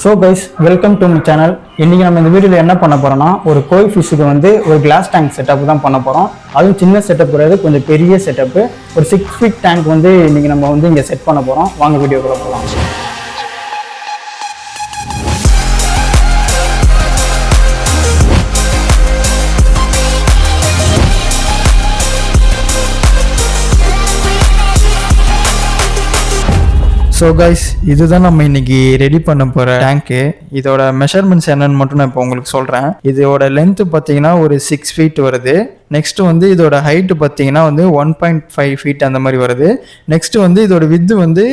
So guys welcome to my channel. இன்றைக்கி நம்ம இந்த வீடியோவில் என்ன பண்ண போகிறோம்னா ஒரு கோய் ஃபிஷ்ஷுக்கு வந்து ஒரு கிளாஸ் டேங்க் செட்டப் தான் பண்ண போகிறோம். அதுவும் சின்ன செட்டப் கிடையாது, கொஞ்சம் பெரிய செட்டப்பு. ஒரு 6 feet டேங்க் வந்து இன்றைக்கி நம்ம வந்து இங்கே செட் பண்ண போகிறோம். வாங்க வீடியோக்குள்ள போகலாம். ஸோ கைஸ் இதுதான் நம்ம இன்னைக்கு ரெடி பண்ண போகிற டேங்க்கு. இதோட மெஷர்மெண்ட்ஸ் என்னன்னு மட்டும் நான் இப்போ உங்களுக்கு சொல்கிறேன். இதோட லென்த்து பார்த்தீங்கன்னா ஒரு 6 feet வருது. நெக்ஸ்ட் வந்து இதோட ஹைட்டு பார்த்தீங்கன்னா வந்து 1.5 feet அந்த மாதிரி வருது. நெக்ஸ்ட் வந்து இதோட வித்து வந்து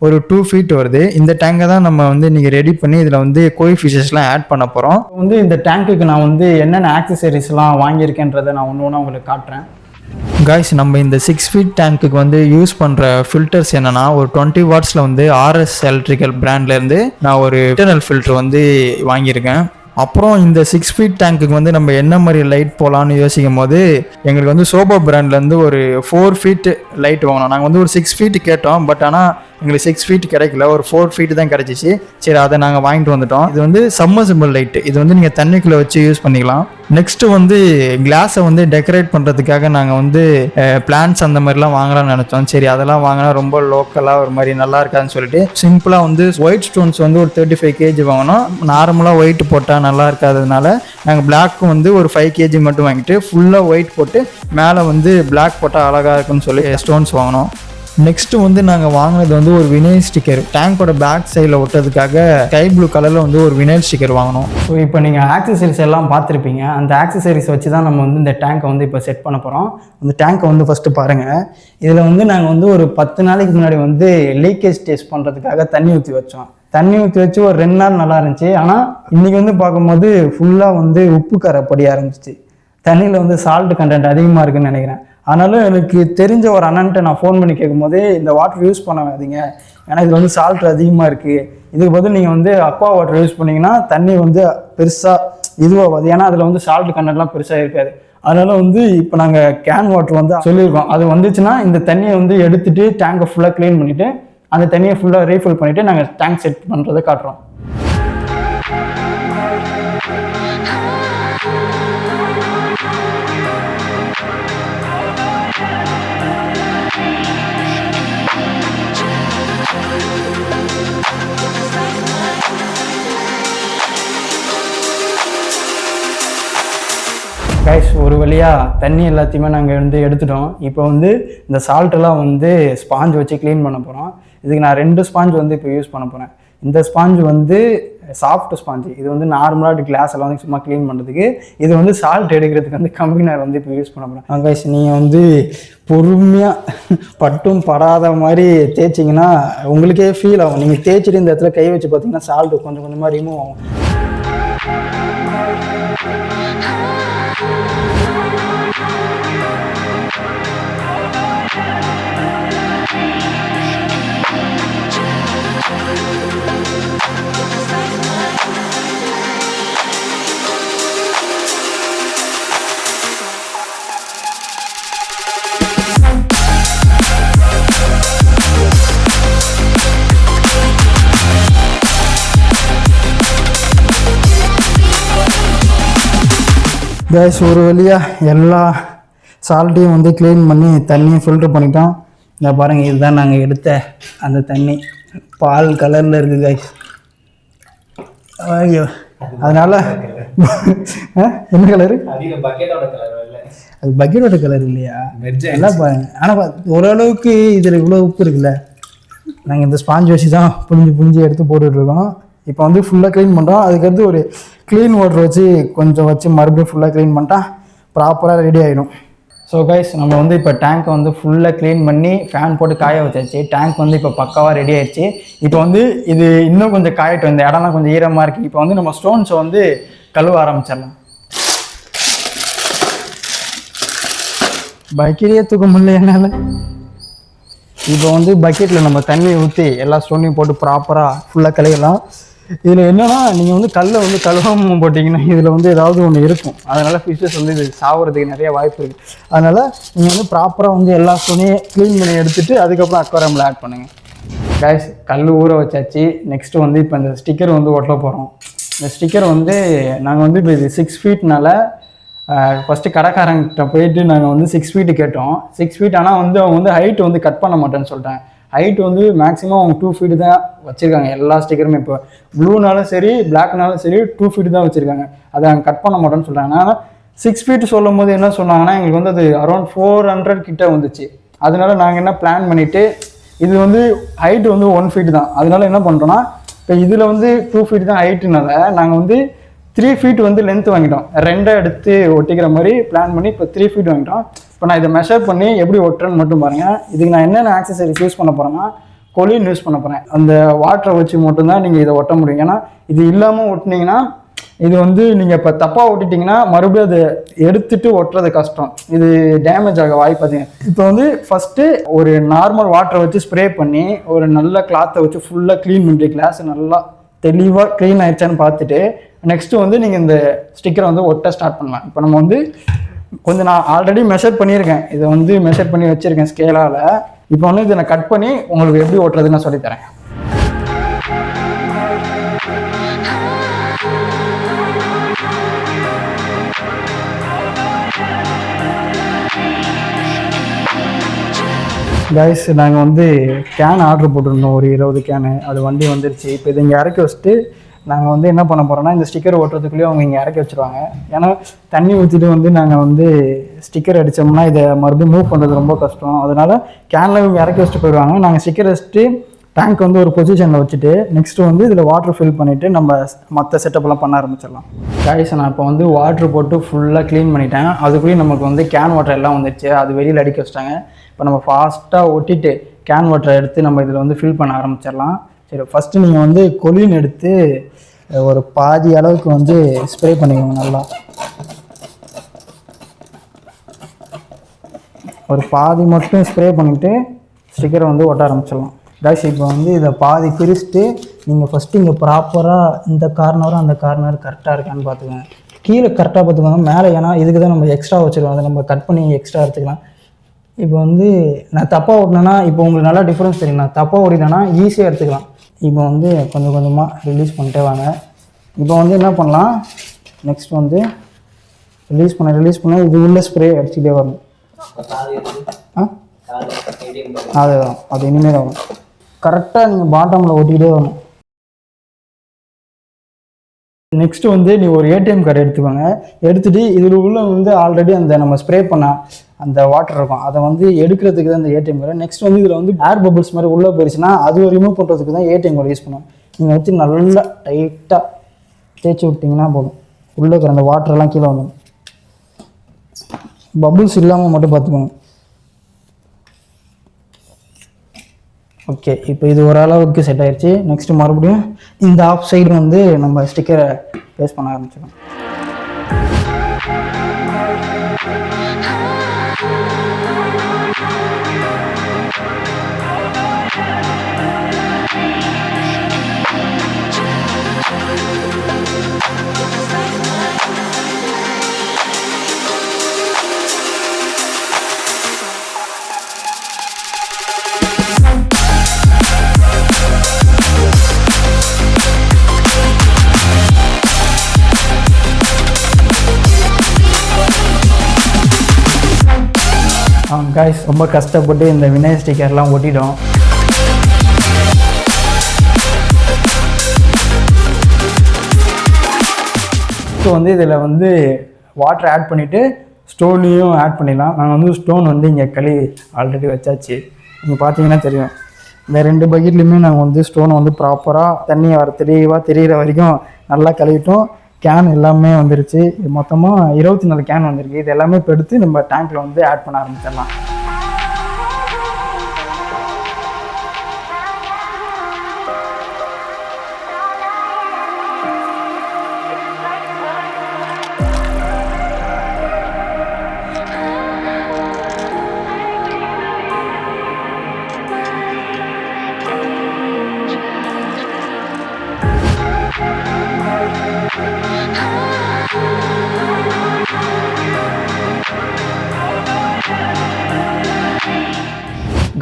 ஒரு 2 feet வருது. இந்த டேங்கை தான் நம்ம வந்து இன்றைக்கி ரெடி பண்ணி இதில் வந்து கோய் ஃபிஷஸ்லாம் ஆட் பண்ண போகிறோம். வந்து இந்த டேங்க்குக்கு நான் வந்து என்னென்ன ஆக்சசரிஸ்லாம் வாங்கியிருக்கேன்றதை நான் ஒன்று ஒன்று உங்களுக்கு காட்டுறேன். காய்ஸ், நம்ம இந்த 6 feet டேங்க்குக்கு வந்து யூஸ் பண்ணுற ஃபில்டர்ஸ் என்னென்னா ஒரு 20 watts வந்து RS எலக்ட்ரிக்கல் பிராண்ட்லேருந்து நான் ஒரு இன்டர்னல் ஃபில்டர் வந்து வாங்கியிருக்கேன். அப்புறம் இந்த 6 feet டேங்க்குக்கு வந்து நம்ம என்ன மாதிரி லைட் போகலான்னு யோசிக்கும் போது எங்களுக்கு வந்து சோபா பிராண்ட்லேருந்து ஒரு 4 feet லைட் வாங்கணும். நாங்கள் வந்து ஒரு 6 feet கேட்டோம், பட் ஆனால் எங்களுக்கு 6 feet கிடைக்கல, ஒரு 4 feet தான் கிடச்சிச்சு. சரி, அதை நாங்கள் வாங்கிட்டு வந்துட்டோம். இது வந்து சம்மர்சிபிள் லைட்டு, இது வந்து நீங்கள் தண்ணிக்குள்ளே வச்சு யூஸ் பண்ணிக்கலாம். நெக்ஸ்ட்டு வந்து கிளாஸை வந்து டெக்கரேட் பண்ணுறதுக்காக நாங்கள் வந்து பிளான்ஸ் அந்த மாதிரிலாம் வாங்கலாம்னு நினச்சோம். சரி, அதெல்லாம் வாங்கினா ரொம்ப லோக்கலாக ஒரு மாதிரி நல்லா இருக்காதுன்னு சொல்லிட்டு சிம்பிளாக வந்து ஒயிட் ஸ்டோன்ஸ் வந்து ஒரு 35 kg வாங்கினோம். நார்மலாக ஒயிட் போட்டால் நல்லா இருக்காததுனால நாங்கள் பிளாக்கும் வந்து ஒரு 5 kg மட்டும் வாங்கிட்டு ஃபுல்லாக ஒயிட் போட்டு மேலே வந்து பிளாக் போட்டால் அழகாக இருக்குன்னு சொல்லி ஸ்டோன்ஸ் வாங்கினோம். நெக்ஸ்ட்டு வந்து நாங்கள் வாங்கினது வந்து ஒரு வினைல் ஸ்டிக்கர், டேங்கோட பேக் சைடில் ஒட்டுறதுக்காக ஸ்கை ப்ளூ கலரில் வந்து ஒரு வினைல் ஸ்டிக்கர் வாங்கினோம். ஸோ இப்போ நீங்கள் ஆக்சசரிஸ் எல்லாம் பார்த்துருப்பீங்க. அந்த ஆக்சசரிஸ் வச்சு தான் நம்ம வந்து இந்த டேங்கை வந்து இப்போ செட் பண்ண போகிறோம். அந்த டேங்கை வந்து ஃபஸ்ட்டு பாருங்கள். இதில் வந்து நாங்கள் வந்து ஒரு 10 நாளைக்கு முன்னாடி வந்து லீக்கேஜ் டெஸ்ட் பண்ணுறதுக்காக தண்ணி ஊற்றி வச்சோம். தண்ணி ஊற்றி வச்சு ஒரு 2 நாள் நல்லா இருந்துச்சு. ஆனால் இன்றைக்கி வந்து பார்க்கும்போது ஃபுல்லாக வந்து உப்பு கரை படிய ஆரம்பிச்சிச்சு. தண்ணியில் வந்து சால்ட் கண்டென்ட் அதிகமாக இருக்குதுன்னு நினைக்கிறேன். ஆனாலும் எனக்கு தெரிஞ்ச ஒரு அண்ணன்ட்ட நான் ஃபோன் பண்ணி கேட்கும்போது இந்த வாட்டர் யூஸ் பண்ண வேண்டிங்க, ஏன்னா இது வந்து சால்ட் அதிகமாக இருக்குது. இதுக்கு பதில் நீங்கள் வந்து அக்வா வாட்டர் யூஸ் பண்ணிங்கன்னா தண்ணி வந்து பெருசாக இதுவாகாது, ஏன்னா அதில் வந்து சால்ட் கண்டென்ட்லாம் பெருசாக இருக்காது. அதனால் வந்து இப்போ நாங்கள் கேன் வாட்டர் வந்து சொல்லியிருக்கோம். அது வந்துச்சுன்னா இந்த தண்ணியை வந்து எடுத்துகிட்டு டேங்கை ஃபுல்லாக க்ளீன் பண்ணிவிட்டு அந்த தண்ணியை ஃபுல்லாக ரீஃபில் பண்ணிவிட்டு நாங்கள் டேங்க் செட் பண்ணுறதை காட்டுறோம். கைஸ், ஒரு வழியாக தண்ணி எல்லாத்தையுமே நாங்கள் வந்து எடுத்துட்டோம். இப்போ வந்து இந்த சால்ட்டெல்லாம் வந்து ஸ்பாஞ்ச் வச்சு க்ளீன் பண்ண போகிறோம். இதுக்கு நான் 2 ஸ்பாஞ்ச் வந்து இப்போ யூஸ் பண்ண போகிறேன். இந்த ஸ்பாஞ்ச் வந்து சாஃப்ட் ஸ்பாஞ்சு, இது வந்து நார்மலாக கிளாஸ் எல்லாம் வந்து சும்மா க்ளீன் பண்ணுறதுக்கு. இது வந்து சால்ட் எடுக்கிறதுக்கு வந்து கம்பினர் வந்து இப்போ யூஸ் பண்ண போகிறேன். கைஸ், நீங்கள் வந்து பொறுமையாக பட்டும் படாத மாதிரி தேய்ச்சிங்கன்னா உங்களுக்கே ஃபீல் ஆகும். நீங்கள் தேய்ச்சிட்டு இந்த இடத்துல கை வச்சு பார்த்தீங்கன்னா சால்ட்டு கொஞ்சம் கொஞ்சமாக ரிமூவ் ஆகும். கேஸ், ஒரு வழியாக எல்லா சால்ட்டையும் வந்து க்ளீன் பண்ணி தண்ணியை ஃபில்ட்ரு பண்ணிட்டோம். இந்த பாருங்கள், இதுதான் நாங்கள் எடுத்த அந்த தண்ணி. பால் கலரில் இருக்குது கைஸ். ஐயோ, அதனால் என்ன கலரு? அது பக்கெட்டோட கலர் இல்லையா? எல்லாம் பாருங்க. ஆனால் ஓரளவுக்கு இதில் இவ்வளோ உப்பு இருக்குல்ல. நாங்கள் இந்த ஸ்பாஞ்ச் வச்சு தான் புளிஞ்சு எடுத்து போட்டுட்ருக்கோம். இப்போ வந்து ஃபுல்லாக க்ளீன் பண்ணுறோம். அதுக்கடுத்து ஒரு க்ளீன் வாட்டர் வச்சு கொஞ்சம் வச்சு மறுபடியும் ஃபுல்லாக க்ளீன் பண்ணிட்டா ப்ராப்பராக ரெடி ஆகிடும். ஸோ கைஸ், நம்ம வந்து இப்போ டேங்க்கை வந்து ஃபுல்லாக க்ளீன் பண்ணி ஃபேன் போட்டு காய வச்சாச்சு. டேங்க் வந்து இப்போ பக்காவாக ரெடி ஆயிடுச்சு. இப்போ வந்து இது இன்னும் கொஞ்சம் காயட்டும். இந்த இடம்லாம் கொஞ்சம் ஈரமாக இருக்குது. இப்போ வந்து நம்ம ஸ்டோன்ஸை வந்து கழுவ ஆரம்பிச்சிடலாம். பக்கெட்லேயே தூக்க முடியல என்னால். இப்போ வந்து பக்கெட்டில் நம்ம தண்ணியை ஊற்றி எல்லா ஸ்டோனையும் போட்டு ப்ராப்பராக ஃபுல்லாக கழுவலாம். இதில் என்னன்னா, நீங்கள் வந்து கல்லை வந்து கழுவாமல் போட்டிங்கன்னா இதில் வந்து ஏதாவது ஒன்று இருக்கும். அதனால் ஃபிஷ்ஷஸ் வந்து இது சாப்பிட்றதுக்கு நிறைய வாய்ப்பு இருக்குது. அதனால் நீங்கள் வந்து ப்ராப்பராக வந்து எல்லா ஸ்டோனையும் க்ளீன் பண்ணி எடுத்துகிட்டு அதுக்கப்புறம் அக்வாரியமில் ஆட் பண்ணுங்கள். கைஸ் கல் ஊற வச்சாச்சு. நெக்ஸ்ட்டு வந்து இப்போ இந்த ஸ்டிக்கர் வந்து ஒட்ட போகிறோம். இந்த ஸ்டிக்கர் வந்து நாங்கள் வந்து இப்போ இது 6 ஃபீட்னால ஃபஸ்ட்டு கடைக்காரங்கிட்ட போயிட்டு நாங்கள் வந்து 6 ஃபீட்டு கேட்டோம். 6 ஃபீட் ஆனால் வந்து அவங்க வந்து ஹைட் வந்து கட் பண்ண மாட்டேன்னு சொல்லிட்டாங்க. ஹைட் வந்து மேக்ஸிமம் அவங்க 2 ஃபீட்டு தான் வச்சுருக்காங்க எல்லா ஸ்டிக்கருமே. இப்போ ப்ளூனாலும் சரி பிளாக்னாலும் சரி 2 ஃபீட்டு தான் வச்சுருக்காங்க. அதை அவங்க கட் பண்ண மாட்டேன்னு சொல்கிறாங்க. ஆனால் 6 ஃபீட் சொல்லும் போது என்ன சொன்னாங்கன்னா எங்களுக்கு வந்து அது அரௌண்ட் 400 கிட்ட வந்துச்சு. அதனால நாங்கள் என்ன பிளான் பண்ணிவிட்டு இது வந்து ஹைட்டு வந்து 1 ஃபீட் தான். அதனால என்ன பண்ணுறோன்னா இப்போ இதில் வந்து 2 ஃபீட் தான் ஹைட்டுனால நாங்கள் வந்து 3 ஃபீட் வந்து லென்த் வாங்கிட்டோம். 2 எடுத்து ஒட்டிக்கிற மாதிரி பிளான் பண்ணி இப்போ 3 ஃபீட் வாங்கிட்டோம். இப்போ நான் இதை மெஷர் பண்ணி எப்படி ஒட்டுறேன்னு மட்டும் பாருங்கள். இதுக்கு நான் என்னென்ன ஆக்சசரிஸ் யூஸ் பண்ண போகிறேன்னா கொலின் யூஸ் பண்ண போகிறேன். அந்த வாட்டரை வச்சு மட்டும்தான் நீங்கள் இதை ஒட்ட முடியும். ஏன்னா இது இல்லாமல் ஒட்டினீங்கன்னா இது வந்து நீங்கள் இப்போ தப்பாக ஒட்டிட்டிங்கன்னா மறுபடியும் அதை எடுத்துட்டு ஒட்டுறது கஷ்டம். இது டேமேஜ் ஆக வாய்ப்பு அதிகம். இப்போ வந்து ஃபஸ்ட்டு ஒரு நார்மல் வாட்டரை வச்சு ஸ்ப்ரே பண்ணி ஒரு நல்ல கிளாத்தை வச்சு ஃபுல்லாக க்ளீன் பண்ணி கிளாஸ் நல்லா தெளிவாக க்ளீன் ஆயிடுச்சான்னு பார்த்துட்டு நெக்ஸ்ட்டு வந்து நீங்கள் இந்த ஸ்டிக்கரை வந்து ஒட்ட ஸ்டார்ட் பண்ணலாம். இப்போ நம்ம வந்து கொஞ்சம் நான் ஆல்ரெடி மெஷர் பண்ணியிருக்கேன். இதை வந்து மெஷர் பண்ணி வச்சுருக்கேன் ஸ்கேலால். இப்போ வந்து இதை நான் கட் பண்ணி உங்களுக்கு எப்படி ஓட்டுறதுன்னு நான் சொல்லித்தரேன். கைஸ் நாங்கள் வந்து கேன் ஆர்டர் போட்டிருந்தோம், ஒரு 20 கேனு. அது வண்டி வந்துருச்சு. இப்போ இதை இங்கே இறக்கி வச்சுட்டு நாங்கள் வந்து என்ன பண்ண போகிறோம்னா இந்த ஸ்டிக்கர் ஓட்டுறதுக்குள்ளேயே அவங்க இங்கே இறக்கி வச்சுருவாங்க. ஏன்னா தண்ணி ஊற்றிட்டு வந்து நாங்கள் வந்து ஸ்டிக்கர் அடித்தோம்னா இதை மறுபடியும் மூவ் பண்ணுறது ரொம்ப கஷ்டம். அதனால் கேனில் இவங்க இறக்கி வச்சுட்டு போயிடுவாங்க. நாங்கள் ஸ்டிக்கர் வச்சுட்டு டேங்க் வந்து ஒரு பொசிஷனில் வச்சுட்டு நெக்ஸ்ட்டு வந்து இதில் வாட்டர் ஃபில் பண்ணிவிட்டு நம்ம மற்ற செட்டப்லாம் பண்ண ஆரம்பிச்சிடலாம். கைஸ் நான் இப்போ வந்து வாட்ரு போட்டு ஃபுல்லாக க்ளீன் பண்ணிட்டேன். அதுக்குள்ளேயும் நமக்கு வந்து கேன் வாட்டர் எல்லாம் வந்துடுச்சு. அது வெளியில் அடிக்க வச்சிட்டாங்க. இப்போ நம்ம ஃபாஸ்ட்டாக ஒட்டிட்டு கேன் வாட்டரை எடுத்து நம்ம இதில் வந்து ஃபில் பண்ண ஆரம்பிச்சிடலாம். சரி, ஃபஸ்ட்டு நீங்கள் வந்து கொலின் எடுத்து ஒரு பாதி அளவுக்கு வந்து ஸ்ப்ரே பண்ணிக்கோங்க. நல்லா ஒரு பாதி மட்டும் ஸ்ப்ரே பண்ணிவிட்டு ஸ்டிக்கரை வந்து ஒட்ட ஆரம்பிச்சிடலாம். கைஸ் இப்போ வந்து இதை பாதி பிரிச்சுட்டு நீங்கள் ஃபஸ்ட்டு இங்கே ப்ராப்பராக இந்த கார்னரும் அந்த கார்னர் கரெக்டாக இருக்கான்னு பார்த்துக்கோங்க. கீழே கரெக்டாக பார்த்துக்கோங்க. மேலே ஏன்னா இதுக்கு தான் நம்ம எக்ஸ்ட்ரா வச்சுருக்கோம். அதை நம்ம கட் பண்ணி எக்ஸ்ட்ரா எடுத்துக்கலாம். இப்போ வந்து நான் தப்பாக ஓட்டினேன்னா இப்போ உங்களுக்கு நல்லா டிஃப்ரென்ஸ் தெரியும். நான் தப்பாக ஓடினேன்னா ஈஸியாக எடுத்துக்கலாம். இப்போ வந்து கொஞ்சம் கொஞ்சமாக ரிலீஸ் பண்ணிட்டே வாங்க. இப்போ வந்து என்ன பண்ணலாம், நெக்ஸ்ட் வந்து ரிலீஸ் பண்ண இது உள்ள ஸ்ப்ரே அடிச்சுட்டே வரணும். அதுதான் அது இனிமேல் வரும். கரெக்டாக நீங்கள் பாட்டமில் ஒட்டிக்கிட்டே வரணும். நெக்ஸ்ட்டு வந்து நீ ஒரு ஏடிஎம் கார்டு எடுத்துக்கோங்க. எடுத்துகிட்டு இதில் உள்ள வந்து ஆல்ரெடி அந்த நம்ம ஸ்ப்ரே பண்ண அந்த வாட்டர் இருக்கும். அதை வந்து எடுக்கிறதுக்கு தான் இந்த ஏடிஎம் கார்டு. நெக்ஸ்ட் வந்து இதில் வந்து ஏர் பபிள்ஸ் மாதிரி உள்ளே போயிடுச்சுன்னா அது ரிமூவ் பண்ணுறதுக்கு தான் ஏடிஎம் கார்டு யூஸ் பண்ணுவோம். நீங்கள் வச்சு நல்லா டைட்டாக தேய்ச்சி விட்டிங்கன்னா போதும். உள்ளே இருக்கிற அந்த வாட்டரெல்லாம் கீழே வந்துடும். பபிள்ஸ் இல்லாமல் மட்டும் பார்த்துக்கோங்க. ஓகே, இப்போ இது ஓரளவுக்கு செட் ஆயிடுச்சு. நெக்ஸ்ட்டு மறுபடியும் இந்த ஆஃப் சைடு வந்து நம்ம ஸ்டிக்கரை பேஸ்ட் பண்ண ஆரம்பிச்சிடலாம். கைஸ் ரொம்ப கஷ்டப்பட்டு இந்த விநாயகர் ஸ்டிக்கர்லாம் ஒட்டிட்டோம். ஸோ வந்து இதில் வந்து வாட்டர் ஆட் பண்ணிவிட்டு ஸ்டோனையும் ஆட் பண்ணிடலாம். நாங்கள் வந்து ஸ்டோன் வந்து இங்கே கழுவி ஆல்ரெடி வச்சாச்சு. நீங்கள் பார்த்தீங்கன்னா தெரியும். இந்த 2 பக்கெட்லேயுமே நாங்கள் வந்து ஸ்டோனை வந்து ப்ராப்பராக தண்ணி வர தெளிவாக தெரிகிற வரைக்கும் நல்லா கழுவிட்டோம். கேன் எல்லாமே வந்துருச்சு. மொத்தமாக 24 கேன் வந்திருக்கு. இது எல்லாமே இப்போ எடுத்து நம்ம டேங்க்கில் வந்து ஆட் பண்ண ஆரம்பிச்சிடலாம்.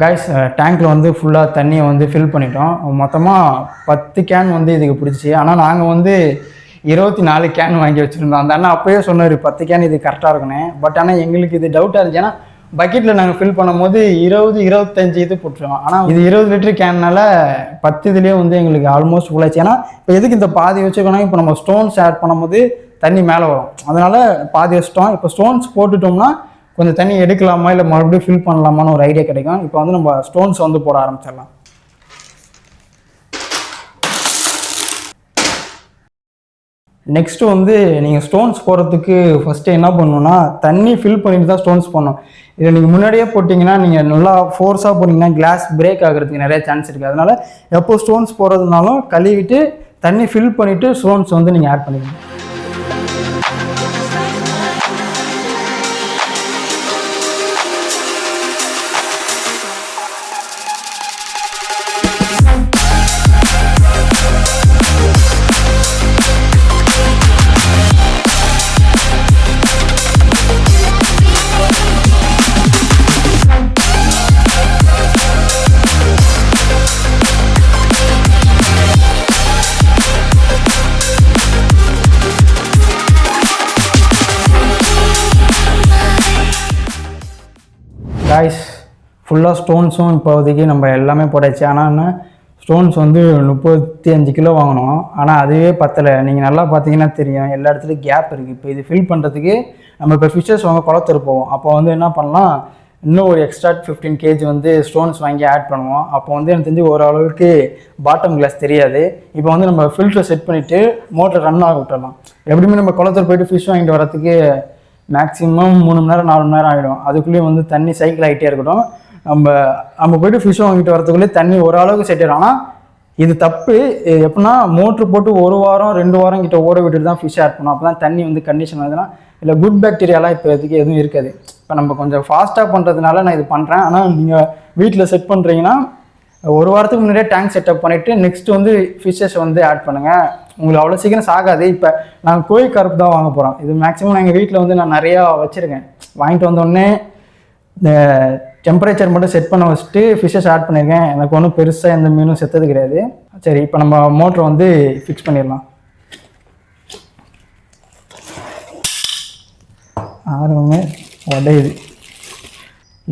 கைஸ் டேங்க்கில் வந்து ஃபுல்லாக தண்ணியை வந்து ஃபில் பண்ணிட்டோம். மொத்தமாக 10 கேன் வந்து இதுக்கு பிடிச்சி. ஆனால் நாங்கள் வந்து 24 கேன் வாங்கி வச்சுருந்தோம். அந்த அண்ணா அப்போயே சொன்னார் 10 கேன் இது கரெக்டாக இருக்குன்னு. பட் ஆனால் எங்களுக்கு இது டவுட்டாக இருந்துச்சு. ஏன்னா பக்கெட்டில் நாங்கள் ஃபில் பண்ணும்போது 20-25 இது போட்டுருவோம். ஆனால் இது 20 லிட்டர் கேன்னால 10 இதுலேயே வந்து எங்களுக்கு ஆல்மோஸ்ட் ஃபுல்லாச்சு. ஏன்னா இப்போ எதுக்கு இந்த பாதி வச்சுக்கணும், இப்போ நம்ம ஸ்டோன்ஸ் ஆட் பண்ணும்போது தண்ணி மேலே வரும், அதனால் பாதி வச்சிட்டோம். இப்போ ஸ்டோன்ஸ் போட்டுட்டோம்னா கொஞ்சம் தண்ணி எடுக்கலாமா இல்லை மறுபடியும் ஃபில் பண்ணலாமான்னு ஒரு ஐடியா கிடைக்கும். இப்போ வந்து நம்ம ஸ்டோன்ஸ் வந்து போட ஆரம்பிச்சிடலாம். நெக்ஸ்ட்டு வந்து நீங்கள் ஸ்டோன்ஸ் போடுறதுக்கு ஃபஸ்ட்டு என்ன பண்ணணுன்னா தண்ணி ஃபில் பண்ணிட்டு தான் ஸ்டோன்ஸ் போடணும். இதை நீங்கள் முன்னாடியே போட்டிங்கன்னா நீங்கள் நல்லா ஃபோர்ஸாக போட்டிங்கன்னா கிளாஸ் பிரேக் ஆகிறதுக்கு நிறைய சான்ஸ் இருக்குது. அதனால் எப்போ ஸ்டோன்ஸ் போடுறதுனாலும் கழுவிட்டு தண்ணி ஃபில் பண்ணிவிட்டு ஸ்டோன்ஸ் வந்து நீங்கள் ஆட் பண்ணிக்கணும். கைஸ் ஃபுல்லாக ஸ்டோன்ஸும் இப்போதைக்கு நம்ம எல்லாமே போட்டாச்சு. ஆனால் என்ன ஸ்டோன்ஸ் வந்து 35 கிலோ வாங்கினோம். ஆனால் அதுவே பத்தலை. நீங்கள் நல்லா பார்த்தீங்கன்னா தெரியும் எல்லா இடத்துலையும் கேப் இருக்குது. இப்போ இது ஃபில் பண்ணுறதுக்கு நம்ம இப்போ ஃபிஷர்ஸ் வாங்க குளத்தூர் போவோம். அப்போ வந்து என்ன பண்ணலாம், இன்னும் ஒரு எக்ஸ்ட்ரா 15 kg வந்து ஸ்டோன்ஸ் வாங்கி ஆட் பண்ணுவோம். அப்போ வந்து எனக்கு தெரிஞ்சு ஓரளவுக்கு பாட்டம் கிளாஸ் தெரியாது. இப்போ வந்து நம்ம ஃபில்டரை செட் பண்ணிவிட்டு மோட்டர் ரன் ஆக விட்டுடலாம். எப்படியுமே நம்ம குளத்தூர் போய்ட்டு ஃபிஷ் வாங்கிட்டு வரதுக்கு மேக்ஸிமம் 3 மணி நேரம் 4 மணி நேரம் ஆகிடும். அதுக்குள்ளேயே வந்து தண்ணி சைக்கிள் ஆகிட்டே இருக்கட்டும். நம்ம போய்ட்டு ஃபிஷ் வாங்கிட்டு வரதுக்குள்ளேயே தண்ணி ஓரளவுக்கு செட் ஆகிடும். ஆனால் இது தப்பு. எப்படின்னா மோட்ரு போட்டு 1 வாரம் 2 வாரம் கிட்ட ஓட விட்டுட்டு தான் ஃபிஷ் ஆட் பண்ணணும். அப்போ தான் தண்ணி வந்து கண்டிஷன் ஆகுதுன்னா இல்லை குட் பாக்டீரியாலாம் இப்போ இதுக்கு எதுவும் இருக்காது. இப்போ நம்ம கொஞ்சம் ஃபாஸ்ட்டாக பண்ணுறதுனால நான் இது பண்ணுறேன். ஆனால் நீங்கள் வீட்டில் செட் பண்ணுறீங்கன்னா 1 வாரத்துக்கு முன்னாடியே டேங்க் செட்டப் பண்ணிவிட்டு நெக்ஸ்ட்டு வந்து ஃபிஷ்ஷஸ் வந்து ஆட் பண்ணுங்கள். உங்களுக்கு அவ்வளோ சீக்கிரம் சாகாது. இப்போ நாங்கள் கோழி கருப்பு தான் வாங்க போகிறோம். இது மேக்ஸிமம் எங்கள் வீட்டில் வந்து நான் நிறையா வச்சுருக்கேன். வாங்கிட்டு வந்தோடனே இந்த டெம்பரேச்சர் மட்டும் செட் பண்ண வச்சுட்டு ஃபிஷ்ஷஸ் ஆட் பண்ணியிருக்கேன். எனக்கு ஒன்றும் பெருசாக எந்த மீனும் செத்தது கிடையாது. சரி, இப்போ நம்ம மோட்டரை வந்து ஃபிக்ஸ் பண்ணிடலாம். ஆர்வமே உடையுது.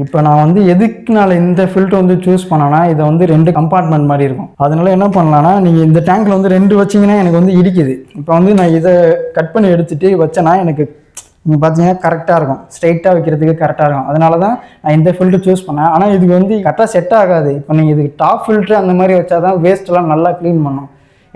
இப்போ நான் வந்து எதுக்குனால இந்த ஃபில்டர் வந்து சூஸ் பண்ணேன்னா இதை வந்து 2 கம்பார்ட்மெண்ட் மாதிரி இருக்கும். அதனால என்ன பண்ணலான்னா நீங்கள் இந்த டேங்க்கில் வந்து 2 வச்சிங்கன்னா எனக்கு வந்து இடிக்குது. இப்போ வந்து நான் இதை கட் பண்ணி எடுத்துகிட்டு வச்சேன்னா எனக்கு நீங்கள் பார்த்தீங்கன்னா கரெக்டாக இருக்கும், ஸ்ட்ரைட்டாக வைக்கிறதுக்கு கரெக்டாக இருக்கும். அதனால தான் நான் இந்த ஃபில்டர் சூஸ் பண்ணேன். ஆனால் இதுக்கு வந்து கரெக்டாக செட் ஆகாது. இப்போ நீங்கள் இதுக்கு டாப் ஃபில்ட்ரு அந்த மாதிரி வச்சா தான் வேஸ்ட்டெல்லாம் நல்லா க்ளீன் பண்ணும்.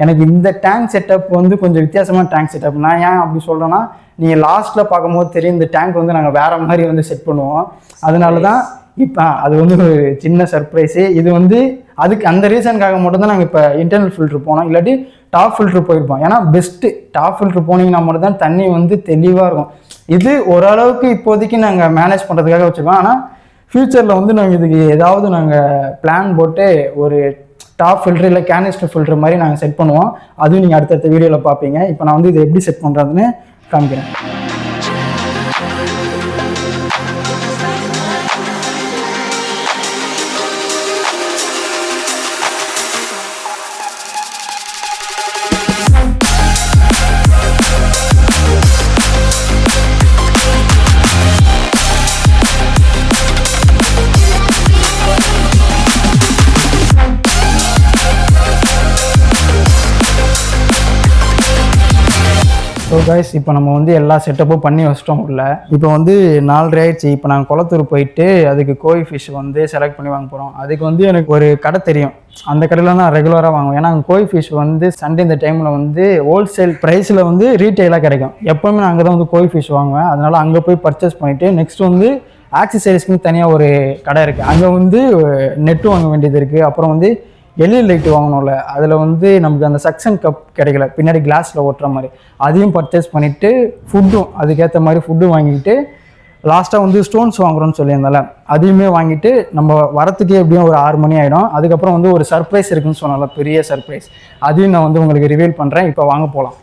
எனக்கு இந்த டேங்க் செட்டப் வந்து கொஞ்சம் வித்தியாசமான டேங்க் செட்டப். நான் ஏன் அப்படி சொல்கிறேன்னா நீங்கள் லாஸ்ட்டில் பார்க்கும்போது தெரியும் இந்த டேங்க் வந்து நாங்கள் வேறு மாதிரி வந்து செட் பண்ணுவோம். அதனால தான் இப்போ அது வந்து ஒரு சின்ன சர்ப்ரைஸு. இது வந்து அதுக்கு அந்த ரீசனுக்காக மட்டும்தான் நாங்கள் இப்போ இன்டர்னல் ஃபில்ட்ரு போனோம். இல்லாட்டி டாப் ஃபில்ட்ரு போயிருப்போம். ஏன்னா பெஸ்ட்டு டாப் ஃபில்ட்ரு போனீங்கன்னா மட்டும் தான் தண்ணி வந்து தெளிவாக இருக்கும். இது ஓரளவுக்கு இப்போதைக்கு நாங்கள் மேனேஜ் பண்ணுறதுக்காக வச்சுருக்கோம். ஆனால் ஃப்யூச்சரில் வந்து நாங்கள் இதுக்கு ஏதாவது நாங்கள் பிளான் போட்டு ஒரு டாப் ஃபில்ட்ரு இல்லை கேனிஸ்டர் ஃபில்ட்ரு மாதிரி நாங்கள் செட் பண்ணுவோம். அதுவும் நீங்கள் அடுத்தடுத்த வீடியோவில் பார்ப்பீங்க. இப்போ நான் வந்து இதை எப்படி செட் பண்ணுறதுன்னு காமிக்கிறேன். ஸோ கைஸ் இப்போ நம்ம வந்து எல்லா செட்டப்பும் பண்ணி வச்சிட்டோம் உள்ள. இப்போ வந்து 4:30 ஆயிடுச்சு. இப்போ நாங்கள் குளத்தூர் போயிட்டு அதுக்கு கோழி ஃபிஷ் வந்து செலக்ட் பண்ணி வாங்க போகிறோம். அதுக்கு வந்து எனக்கு ஒரு கடை தெரியும். அந்த கடையில் நான் ரெகுலராக வாங்குவேன். ஏன்னா அங்கே கோழி ஃபிஷ் வந்து சண்டே இந்த டைமில் வந்து ஹோல்சேல் ப்ரைஸில் வந்து ரீட்டெயிலாக கிடைக்கும். எப்போவுமே நான் அங்கே தான் வந்து கோழி ஃபிஷ் வாங்குவேன். அதனால் அங்கே போய் பர்ச்சேஸ் பண்ணிவிட்டு நெக்ஸ்ட் வந்து ஆக்சசரிஸ்க்குன்னு தனியாக ஒரு கடை இருக்குது. அங்கே வந்து நெட்டு வாங்க வேண்டியது இருக்குது. அப்புறம் வந்து எல்இடி லைட்டு வாங்கணும்ல, அதில் வந்து நமக்கு அந்த சக்ஷன் கப் கிடைக்கல, பின்னாடி கிளாஸில் ஓட்டுற மாதிரி, அதையும் பர்ச்சேஸ் பண்ணிவிட்டு ஃபுட்டும் அதுக்கேற்ற மாதிரி ஃபுட்டும் வாங்கிக்கிட்டு லாஸ்ட்டாக வந்து ஸ்டோன்ஸ் வாங்குறோன்னு சொல்லியிருந்தால அதையுமே வாங்கிட்டு நம்ம வரத்துக்கே எப்படியும் ஒரு 6 மணி ஆகிடும். அதுக்கப்புறம் வந்து ஒரு சர்ப்ரைஸ் இருக்குன்னு சொன்னால, பெரிய சர்ப்ரைஸ், அதையும் நான் வந்து உங்களுக்கு ரிவீல் பண்ணுறேன். இப்போ வாங்க போகலாம்.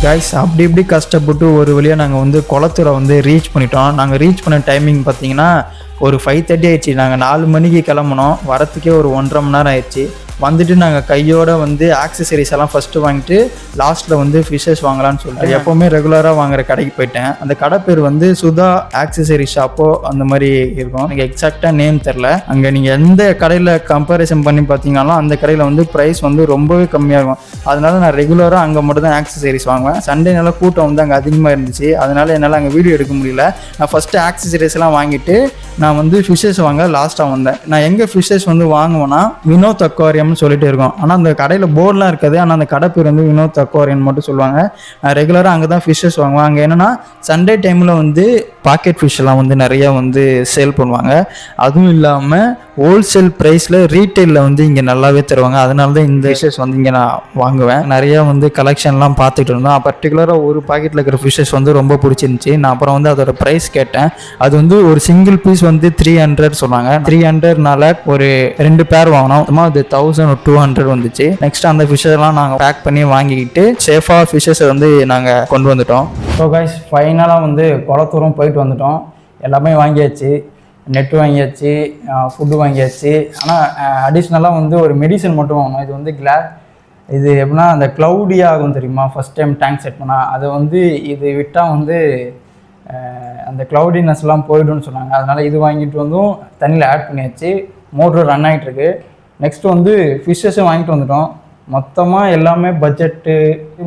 கைஸ் அப்படி இப்படி கஷ்டப்பட்டு ஒரு வழியாக நாங்கள் வந்து குளத்தூரை வந்து ரீச் பண்ணிட்டோம். நாங்கள் ரீச் பண்ண டைமிங் பார்த்தீங்கன்னா ஒரு 5:30 ஆயிடுச்சு. நாங்கள் 4 மணிக்கு கிளம்புனோம், வரத்துக்கே ஒரு 1.5 மணி நேரம் ஆயிடுச்சு. வந்துட்டு நாங்கள் கையோடு வந்து ஆக்சசரிஸ் எல்லாம் ஃபஸ்ட்டு வாங்கிட்டு லாஸ்ட்டில் வந்து ஃபிஷ்ஷஸ் வாங்கலான்னு சொல்லிட்டு எப்போவுமே ரெகுலராக வாங்குற கடைக்கு போயிட்டேன். அந்த கடை பேர் வந்து சுதா ஆக்சசரி ஷாப்போ அந்த மாதிரி இருக்கும், எனக்கு எக்ஸாக்டாக நேம் தெரில. அங்கே நீங்கள் எந்த கடையில் கம்பேரிசன் பண்ணி பார்த்தீங்கன்னாலும் அந்த கடையில் வந்து ப்ரைஸ் வந்து ரொம்பவே கம்மியாகும். அதனால நான் ரெகுலராக அங்கே மட்டும் தான் ஆக்சசரிஸ் வாங்குவேன். சண்டே நல்லா கூட்டம் வந்து அங்கே அதிகமாக இருந்துச்சு, அதனால என்னால் அங்கே வீடியோ எடுக்க முடியல. நான் ஃபஸ்ட்டு ஆக்சசரிஸ் எல்லாம் வாங்கிட்டு நான் வந்து ஃபிஷ்ஷஸ் வாங்க லாஸ்ட்டாக வந்தேன். நான் எங்கே ஃபிஷ்ஷஸ் வந்து வாங்குவேன்னா வினோத் அக்வாரியம் சொல்லிட்டு இருக்கோம். ஆனால் அந்த கடையில் போர்டெலாம் இருக்காது, ஆனால் அந்த கடை பேர் வந்து வினோத் அக்வாரியம் மட்டும் சொல்லுவாங்க. நான் ரெகுலராக அங்கே தான் ஃபிஷ்ஷஸ் வாங்குவேன். அங்கே என்னென்னா சண்டே டைமில் வந்து பாக்கெட் ஃபிஷ்ஷெல்லாம் வந்து நிறையா வந்து சேல் பண்ணுவாங்க. அதுவும் இல்லாமல் ஹோல்சேல் ப்ரைஸில் ரீட்டெயிலில் வந்து இங்கே நல்லாவே தருவாங்க. அதனால தான் இந்த ஃபிஷ்ஷஸ் வந்து இங்கே நான் வாங்குவேன். நிறையா வந்து கலெக்ஷன்லாம் பார்த்துட்டு இருந்தோம். பர்டிகுலராக ஒரு பாக்கெட்டில் இருக்கிற ஃபிஷ்ஷஸ் வந்து ரொம்ப பிடிச்சிருந்துச்சி. நான் அப்புறம் வந்து அதோட ப்ரைஸ் கேட்டேன். அது வந்து ஒரு சிங்கிள் பீஸ் வந்து 300 சொன்னாங்க. 300னால ஒரு 2 பேர் வாங்கினோம், அது 1200 வந்துச்சு. நெக்ஸ்ட் அந்த ஃபிஷ்ஷெல்லாம் நாங்கள் பேக் பண்ணி வாங்கிக்கிட்டு சேஃபாக ஃபிஷ்ஷஸை வந்து நாங்கள் கொண்டு வந்துட்டோம். ஸோ கைஸ் ஃபைனலாக வந்து குளத்தூரும் போயிட்டு வந்துட்டோம். எல்லாமே வாங்கியாச்சு, நெட்டு வாங்கியாச்சு, ஃபுட்டு வாங்கியாச்சு. ஆனால் அடிஷ்னலாக வந்து ஒரு மெடிசன் மட்டும் வாங்கணும். இது வந்து இது எப்படின்னா அந்த க்ளவுடி ஆகும் தெரியுமா, ஃபஸ்ட் டைம் டேங்க் செட் பண்ணால் அதை வந்து இது விட்டால் வந்து அந்த க்ளவுடினஸ்லாம் போய்டும்னு சொன்னாங்க. அதனால் இது வாங்கிட்டு வந்தும் தண்ணியில் ஆட் பண்ணியாச்சு. மோட்ரு ரன் ஆகிட்டுருக்கு. நெக்ஸ்ட் வந்து ஃபிஷ்ஷஸும் வாங்கிட்டு வந்துட்டோம். மொத்தமாக எல்லாமே பட்ஜெட்டு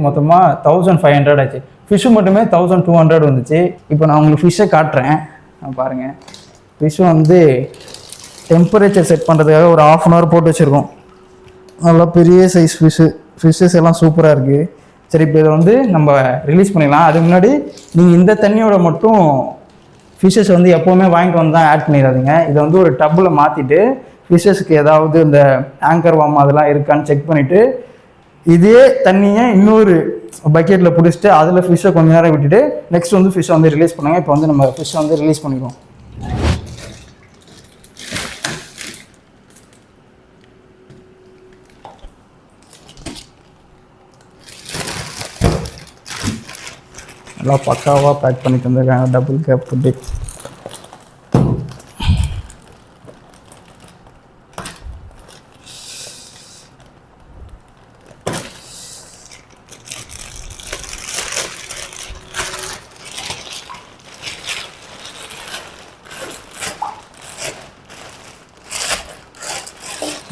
மொத்தமாக 1500 ஆச்சு. ஃபிஷ்ஷு மட்டுமே 1200 வந்துச்சு. இப்போ நான் உங்களுக்கு ஃபிஷ்ஷை காட்டுறேன், பாருங்கள். ஃபிஷ்ஷு வந்து டெம்பரேச்சர் செட் பண்ணுறதுக்காக ஒரு 1/2 hour போட்டு வச்சுருக்கோம். நல்லா பெரிய சைஸ் ஃபிஷ்ஷஸ் எல்லாம் சூப்பராக இருக்குது. சரி, இப்போ இதை வந்து நம்ம ரிலீஸ் பண்ணிடலாம். அதுக்கு முன்னாடி நீங்கள் இந்த தண்ணியோட மட்டும் ஃபிஷ்ஷஸ் வந்து எப்போவுமே வாங்கிட்டு வந்து தான் ஆட் பண்ணிடாதீங்க. இதை வந்து ஒரு டப்பில் மாற்றிட்டு ஃபிஷ்ஷஸ்க்கு ஏதாவது இந்த ஆங்கர் வாம் அதெல்லாம் இருக்கான்னு செக் பண்ணிவிட்டு இதே தண்ணியை இன்னொரு பக்கெட்டில் பிடிச்சிட்டு அதில் ஃபிஷ்ஷை கொஞ்சம் நேரம் விட்டுட்டு நெக்ஸ்ட் வந்து ஃபிஷ்ஷை வந்து ரிலீஸ் பண்ணுங்கள். இப்போ வந்து நம்ம ஃபிஷ்ஷை வந்து ரிலீஸ் பண்ணிடுவோம். நல்லா பக்காவாக பேக் பண்ணி தந்துருக்காங்க, டபுள் கேப் ஃபுட்டு.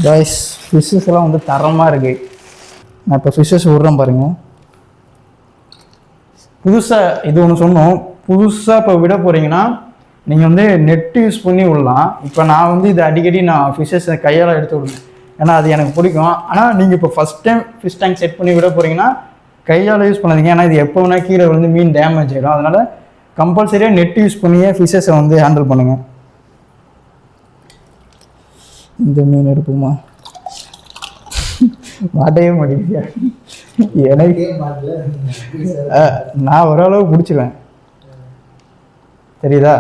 கைஸ் ஃபிஷ்ஷஸ் எல்லாம் வந்து தரமாக இருக்குது. நான் இப்போ ஃபிஷ்ஷஸ் விட்றேன் பாருங்கள். புதுசாக இது ஒன்று சொன்னோம், புதுசாக இப்போ விட போகிறீங்கன்னா நீங்கள் வந்து நெட் யூஸ் பண்ணி விடலாம். இப்போ நான் வந்து இது அடிக்கடி நான் ஃபிஷ்ஷஸை கையால் எடுத்து விடுவேன், ஏன்னா அது எனக்கு பிடிக்கும். ஆனால் நீங்கள் இப்போ first time fish tank set பண்ணி விட போகிறீங்கன்னா கையால் யூஸ் பண்ணாதீங்க, ஏன்னா இது எப்போ வேணால் கீழே வந்து மீன் டேமேஜ் ஆகிடும். அதனால் கம்பல்சரியாக நெட் யூஸ் பண்ணியே ஃபிஷ்ஷஸை வந்து ஹேண்டில் பண்ணுங்கள். இந்த மீன் எடுப்போமா, மாட்டவே மாட்டேங்குது எனக்கு. நான் ஓரளவு பிடிச்சிருவேன், தெரியுதா?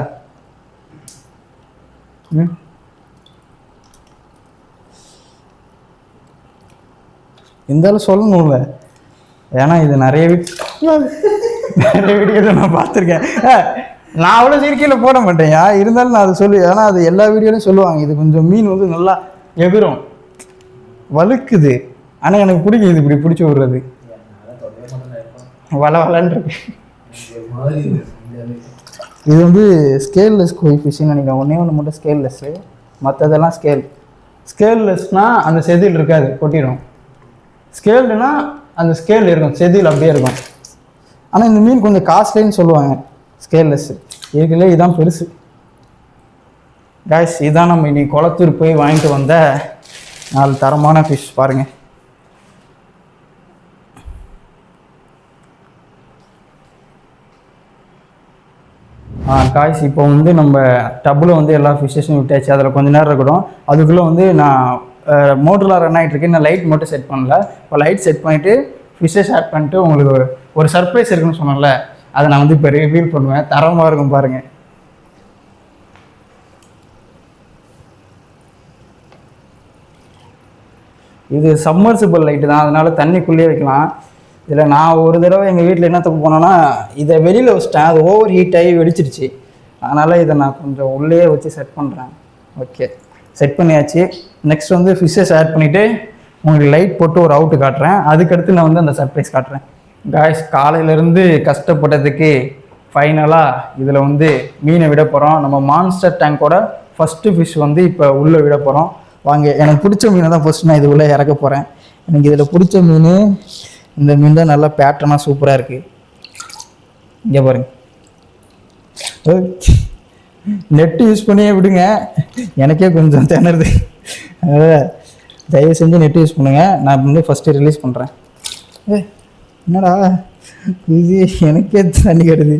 இருந்தாலும் சொல்லணும்ல, ஏன்னா இது நிறைய வீடியோவில் நான் பார்த்துருக்கேன். நான் அவ்வளோ சிரிக்கையில் போட மாட்டேன், இருந்தாலும் நான் அதை சொல்லுவேன். ஏன்னா அது எல்லா வீடியோலையும் சொல்லுவாங்க, இது கொஞ்சம் மீன் வந்து நல்லா எகிரும், வழுக்குது. ஆனால் எனக்கு பிடிக்கும் இது இப்படி பிடிச்சி விடுறது, வளன்றது. இது வந்து ஸ்கேல்லெஸ் கோய் ஃபிஷ்ஷுன்னு நினைக்கிறேன். ஒன்று மட்டும் ஸ்கேல்லெஸ்ஸு, மற்றதெல்லாம் ஸ்கேல்லெஸ்னால் அந்த செதில் இருக்காது, கொட்டிடும். ஸ்கேல்டுனா அந்த ஸ்கேல் இருக்கும், செதில் அப்படியே இருக்கும். ஆனால் இந்த மீன் கொஞ்சம் காஸ்ட்லின்னு சொல்லுவாங்க, ஸ்கேல்லெஸ்ஸு. ஏற்கனவே இதுதான் பெருசு. கைஸ் இதான் நம்ம இன்னைக்கு குளத்தூர் போய் வாங்கிட்டு வந்த 4 தரமான ஃபிஷ் பாருங்கள். காய்ஸ் இப்போ வந்து நம்ம டப்பில் வந்து எல்லா ஃபிஷ்ஷஸும் விட்டாச்சு. அதில் கொஞ்சம் நேரம் இருக்கட்டும். அதுக்குள்ளே வந்து நான் மோட்டரில் ரன் ஆகிட்டு இருக்கேன், நான் லைட் மட்டும் செட் பண்ணல. இப்போ லைட் செட் பண்ணிவிட்டு ஃபிஷ்ஷஸ் ஆட் பண்ணிட்டு உங்களுக்கு ஒரு சர்ப்ரைஸ் இருக்குன்னு சொன்னேன்ல, அதை நான் வந்து இப்போ ரிவீல் பண்ணுவேன். தரமாக இருக்கும் பாருங்கள். இது சம்மர்சிபிள் லைட்டு தான், அதனால தண்ணிக்குள்ளேயே வைக்கலாம். இதில் நான் ஒரு தடவை எங்கள் வீட்டில் என்ன தப்பு போனேன்னா இதை வெளியில் வச்சிட்டேன், அது ஓவர் ஹீட் ஆகி வெடிச்சிருச்சு. அதனால் இதை நான் கொஞ்சம் உள்ளே வச்சு செட் பண்ணுறேன். ஓகே, செட் பண்ணியாச்சு. நெக்ஸ்ட் வந்து ஃபிஷ்ஷஸ் ஆட் பண்ணிவிட்டு உங்களுக்கு லைட் போட்டு ஒரு அவுட்டு காட்டுறேன். அதுக்கடுத்து நான் வந்து அந்த சர்ப்ரைஸ் காட்டுறேன். காய்ஸ், காலையிலேருந்து கஷ்டப்பட்டதுக்கு ஃபைனலாக இதில் வந்து மீனை விட போகிறோம். நம்ம மான்ஸ்டர் டேங்கோட ஃபஸ்ட்டு ஃபிஷ் வந்து இப்போ உள்ளே விட போகிறோம். வாங்க, எனக்கு பிடிச்ச மீனை தான் ஃபஸ்ட் நான் இது உள்ளே இறக்க போகிறேன். எனக்கு இதில் பிடிச்ச மீன் இந்த மீன் தான், நல்லா பேட்டர்னாக சூப்பராக இருக்குது. இங்கே பாருங்க, நெட்டு யூஸ் பண்ணியே விடுங்க, எனக்கே கொஞ்சம் திணறுது. தயவு செஞ்சு நெட்டு யூஸ் பண்ணுங்க. நான் வந்து ஃபஸ்ட்டு ரிலீஸ் பண்ணுறேன். என்னடா இது, எனக்கே தண்ணி கட்டுது.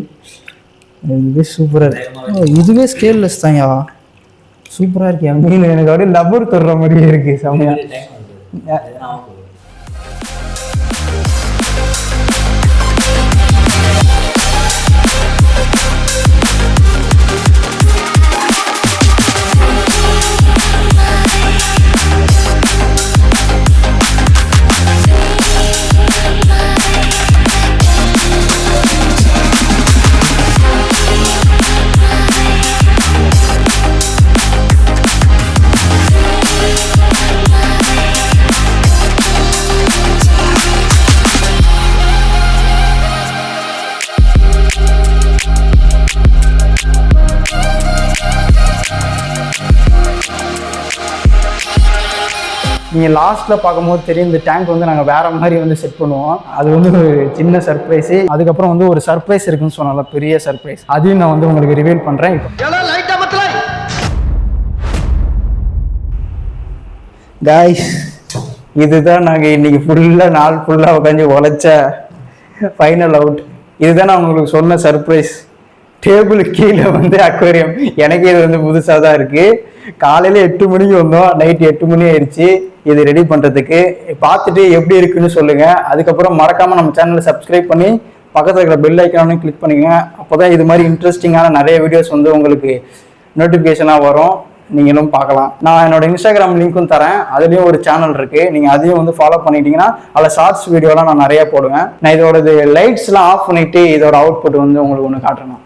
இது சூப்பராக இருக்கு. இதுவே ஸ்கேல்லெஸ் தான்யா, சூப்பராக இருக்கேன் மீன். எனக்கு அப்படியே லப்பர் தொடுற மாதிரியே இருக்குது செம்மையா. நீங்கள் லாஸ்ட்டில் பார்க்கும்போது தெரியும், இந்த டேங்க் வந்து நாங்கள் வேறு மாதிரி வந்து செட் பண்ணுவோம். அது வந்து ஒரு சின்ன சர்ப்ரைஸு. அதுக்கப்புறம் வந்து ஒரு சர்ப்ரைஸ் இருக்குன்னு சொன்னால, பெரிய சர்ப்ரைஸ், அதையும் நான் வந்து உங்களுக்கு ரிவீல் பண்ணுறேன். காய்ஸ், இதுதான் நாங்கள் இன்னைக்கு ஃபுல்லாக நாள் ஃபுல்லாக உட்காந்து உழைச்ச ஃபைனல் அவுட். இதுதான் நான் உங்களுக்கு சொன்ன சர்ப்ரைஸ். டேபிளுக்கு கீழே வந்து அக்வேரியம். எனக்கே இது வந்து புதுசாக தான் இருக்குது. காலையில் 8 மணிக்கு வந்தோம், நைட்டு 8 மணி ஆயிடுச்சு இது ரெடி பண்ணுறதுக்கு. பார்த்துட்டு எப்படி இருக்குன்னு சொல்லுங்கள். அதுக்கப்புறம் மறக்காமல் நம்ம சேனலை சப்ஸ்கிரைப் பண்ணி பக்கத்தில் இருக்கிற பெல் ஐக்கானே கிளிக் பண்ணிக்கோங்க. அப்போ தான் இது மாதிரி இன்ட்ரெஸ்டிங்கான நிறைய வீடியோஸ் வந்து உங்களுக்கு நோட்டிஃபிகேஷனாக வரும், நீங்களும் பார்க்கலாம். நான் என்னோட இன்ஸ்டாகிராம் லிங்க்கும் தரேன், அதுலேயும் ஒரு சேனல் இருக்குது, நீங்கள் அதையும் வந்து ஃபாலோ பண்ணிட்டீங்கன்னா அதில் ஷார்ட்ஸ் வீடியோலாம் நான் நிறைய போடுவேன். நான் இதோட லைட்ஸ்லாம் ஆஃப் பண்ணிவிட்டு இதோட அவுட்புட் வந்து உங்களுக்கு ஒன்று காட்டுறேன்.